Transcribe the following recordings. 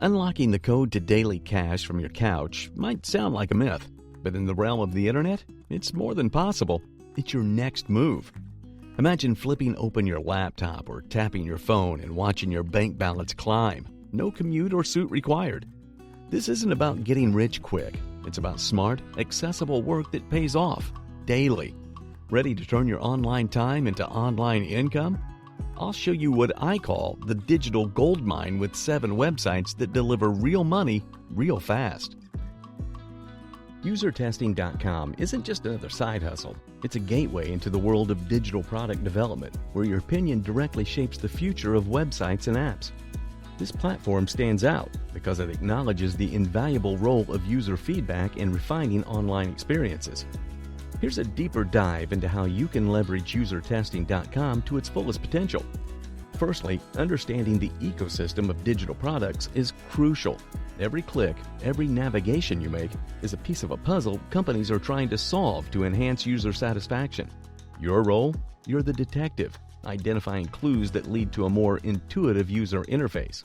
Unlocking the code to daily cash from your couch might sound like a myth, but in the realm of the internet, it's more than possible. It's your next move. Imagine flipping open your laptop or tapping your phone and watching your bank balance climb. No commute or suit required. This isn't about getting rich quick. It's about smart, accessible work that pays off daily. Ready to turn your online time into online income? I'll show you what I call the digital gold mine with 7 websites that deliver real money real fast. UserTesting.com isn't just another side hustle. It's a gateway into the world of digital product development, where your opinion directly shapes the future of websites and apps. This platform stands out because it acknowledges the invaluable role of user feedback in refining online experiences. Here's a deeper dive into how you can leverage UserTesting.com to its fullest potential. Firstly, understanding the ecosystem of digital products is crucial. Every click, every navigation you make is a piece of a puzzle companies are trying to solve to enhance user satisfaction. Your role? You're the detective, identifying clues that lead to a more intuitive user interface.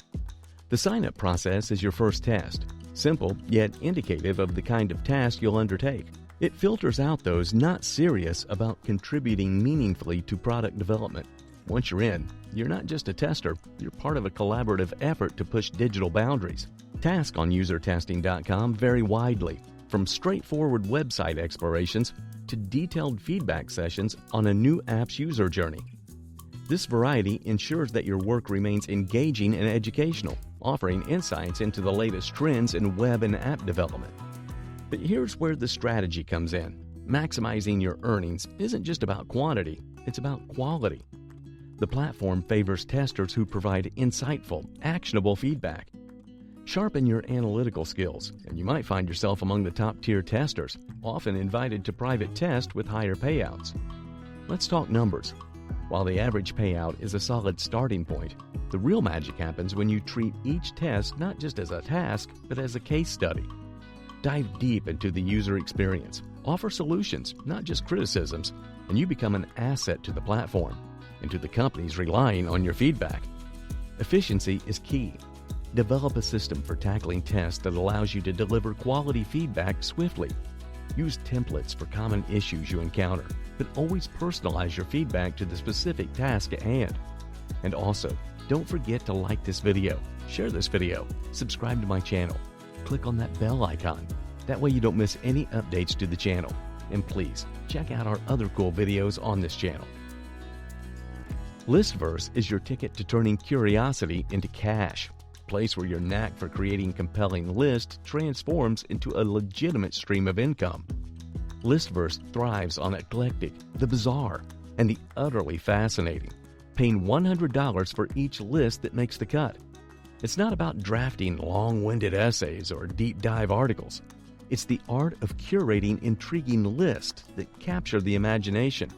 The sign-up process is your first test, simple yet indicative of the kind of task you'll undertake. It filters out those not serious about contributing meaningfully to product development. Once you're in, you're not just a tester, you're part of a collaborative effort to push digital boundaries. Tasks on UserTesting.com vary widely, from straightforward website explorations to detailed feedback sessions on a new app's user journey. This variety ensures that your work remains engaging and educational, offering insights into the latest trends in web and app development. But here's where the strategy comes in. Maximizing your earnings isn't just about quantity, it's about quality. The platform favors testers who provide insightful, actionable feedback. Sharpen your analytical skills, and you might find yourself among the top-tier testers, often invited to private tests with higher payouts. Let's talk numbers. While the average payout is a solid starting point, the real magic happens when you treat each test not just as a task, but as a case study. Dive deep into the user experience, offer solutions, not just criticisms, and you become an asset to the platform and to the companies relying on your feedback. Efficiency is key. Develop a system for tackling tests that allows you to deliver quality feedback swiftly. Use templates for common issues you encounter, but always personalize your feedback to the specific task at hand. And also, don't forget to like this video, share this video, subscribe to my channel. Click on that bell icon. That way you don't miss any updates to the channel. And please, check out our other cool videos on this channel. Listverse is your ticket to turning curiosity into cash. A place where your knack for creating compelling lists transforms into a legitimate stream of income. Listverse thrives on eclectic, the bizarre, and the utterly fascinating, paying $100 for each list that makes the cut. It's not about drafting long-winded essays or deep-dive articles. It's the art of curating intriguing lists that capture the imagination.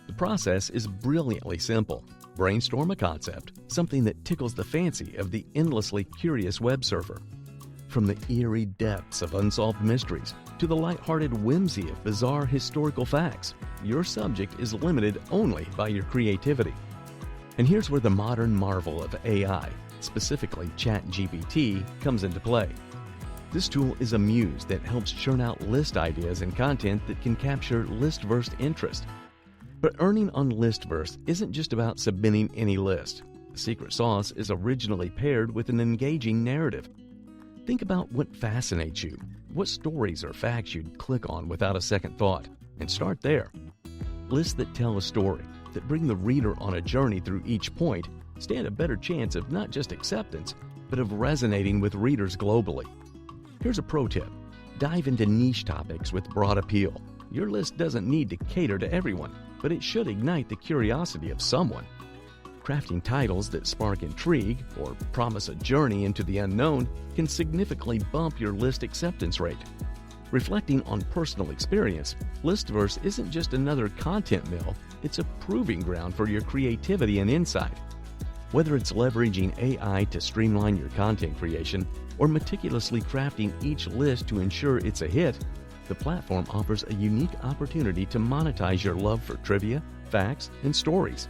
The process is brilliantly simple. Brainstorm a concept, something that tickles the fancy of the endlessly curious web surfer. From the eerie depths of unsolved mysteries to the lighthearted whimsy of bizarre historical facts, your subject is limited only by your creativity. And here's where the modern marvel of AI, specifically ChatGPT, comes into play. This tool is a muse that helps churn out list ideas and content that can capture Listverse interest. But earning on Listverse isn't just about submitting any list. The secret sauce is originally paired with an engaging narrative. Think about what fascinates you, what stories or facts you'd click on without a second thought, and start there. Lists that tell a story, that bring the reader on a journey through each point, stand a better chance of not just acceptance, but of resonating with readers globally. Here's a pro tip. Dive into niche topics with broad appeal. Your list doesn't need to cater to everyone, but it should ignite the curiosity of someone. Crafting titles that spark intrigue or promise a journey into the unknown can significantly bump your list acceptance rate. Reflecting on personal experience, Listverse isn't just another content mill, it's a proving ground for your creativity and insight. Whether it's leveraging AI to streamline your content creation or meticulously crafting each list to ensure it's a hit, the platform offers a unique opportunity to monetize your love for trivia, facts, and stories.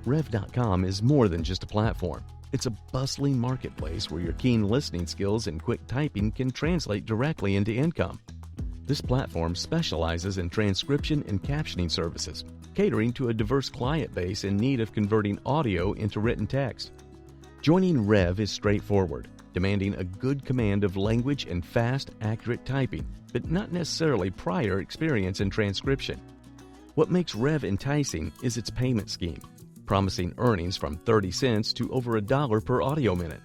Rev.com is more than just a platform. It's a bustling marketplace where your keen listening skills and quick typing can translate directly into income. This platform specializes in transcription and captioning services, catering to a diverse client base in need of converting audio into written text. Joining Rev is straightforward, demanding a good command of language and fast, accurate typing, but not necessarily prior experience in transcription. What makes Rev enticing is its payment scheme, promising earnings from 30 cents to over $1 per audio minute.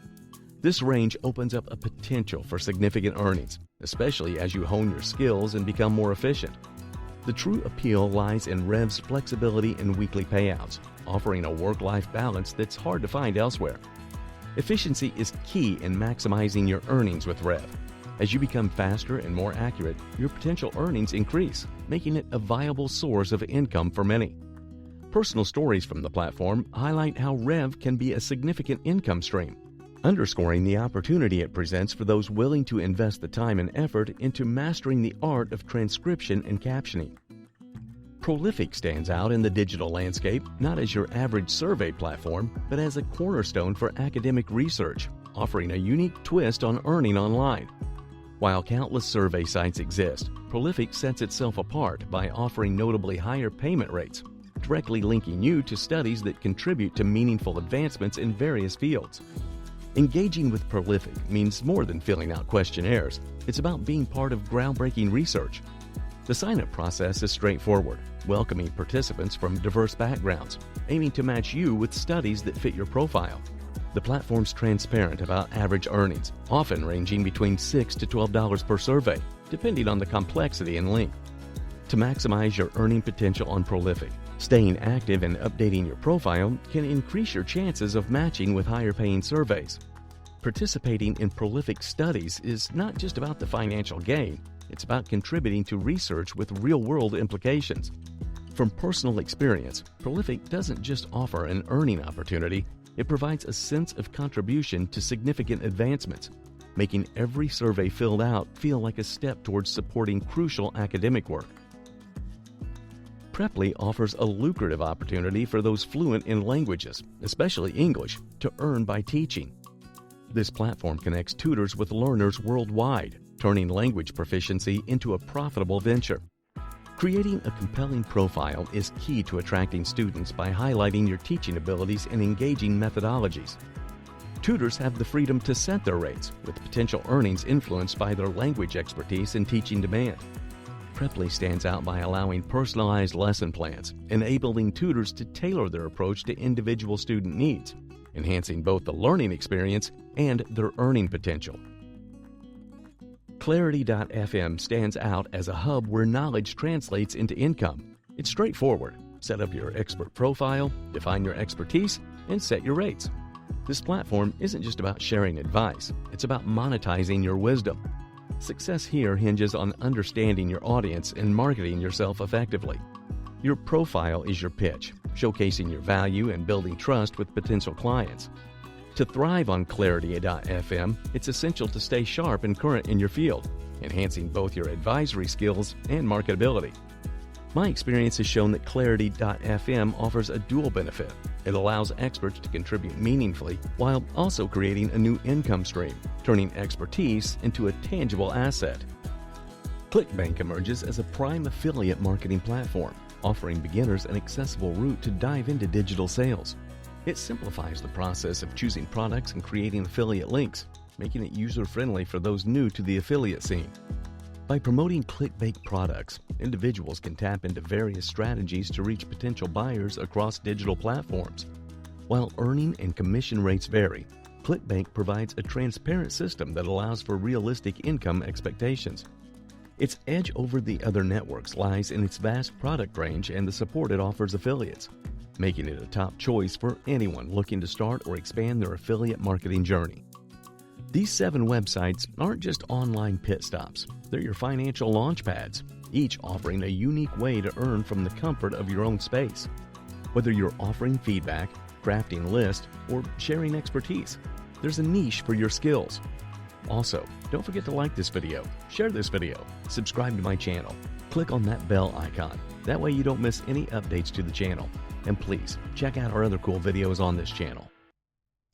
This range opens up a potential for significant earnings, especially as you hone your skills and become more efficient. The true appeal lies in Rev's flexibility and weekly payouts, offering a work-life balance that's hard to find elsewhere. Efficiency is key in maximizing your earnings with Rev. As you become faster and more accurate, your potential earnings increase, making it a viable source of income for many. Personal stories from the platform highlight how Rev can be a significant income stream, underscoring the opportunity it presents for those willing to invest the time and effort into mastering the art of transcription and captioning. Prolific stands out in the digital landscape not as your average survey platform, but as a cornerstone for academic research, offering a unique twist on earning online. While countless survey sites exist, Prolific sets itself apart by offering notably higher payment rates, directly linking you to studies that contribute to meaningful advancements in various fields. Engaging with Prolific means more than filling out questionnaires. It's about being part of groundbreaking research. The sign-up process is straightforward, welcoming participants from diverse backgrounds, aiming to match you with studies that fit your profile. The platform's transparent about average earnings, often ranging between $6 to $12 per survey, depending on the complexity and length. To maximize your earning potential on Prolific, staying active and updating your profile can increase your chances of matching with higher-paying surveys. Participating in Prolific studies is not just about the financial gain, it's about contributing to research with real-world implications. From personal experience, Prolific doesn't just offer an earning opportunity, it provides a sense of contribution to significant advancements, making every survey filled out feel like a step towards supporting crucial academic work. Preply offers a lucrative opportunity for those fluent in languages, especially English, to earn by teaching. This platform connects tutors with learners worldwide, turning language proficiency into a profitable venture. Creating a compelling profile is key to attracting students by highlighting your teaching abilities and engaging methodologies. Tutors have the freedom to set their rates, with potential earnings influenced by their language expertise and teaching demand. Preply stands out by allowing personalized lesson plans, enabling tutors to tailor their approach to individual student needs, enhancing both the learning experience and their earning potential. Clarity.fm stands out as a hub where knowledge translates into income. It's straightforward. Set up your expert profile, define your expertise, and set your rates. This platform isn't just about sharing advice, it's about monetizing your wisdom. Success here hinges on understanding your audience and marketing yourself effectively. Your profile is your pitch, showcasing your value and building trust with potential clients. To thrive on Clarity.fm, it's essential to stay sharp and current in your field, enhancing both your advisory skills and marketability. My experience has shown that Clarity.fm offers a dual benefit. It allows experts to contribute meaningfully while also creating a new income stream, turning expertise into a tangible asset. ClickBank emerges as a prime affiliate marketing platform, offering beginners an accessible route to dive into digital sales. It simplifies the process of choosing products and creating affiliate links, making it user-friendly for those new to the affiliate scene. By promoting ClickBank products, individuals can tap into various strategies to reach potential buyers across digital platforms. While earning and commission rates vary, ClickBank provides a transparent system that allows for realistic income expectations. Its edge over the other networks lies in its vast product range and the support it offers affiliates, making it a top choice for anyone looking to start or expand their affiliate marketing journey. These 7 websites aren't just online pit stops, they're your financial launch pads, each offering a unique way to earn from the comfort of your own space. Whether you're offering feedback, crafting lists, or sharing expertise, there's a niche for your skills. Also, don't forget to like this video, share this video, subscribe to my channel, click on that bell icon. That way you don't miss any updates to the channel. And please, check out our other cool videos on this channel.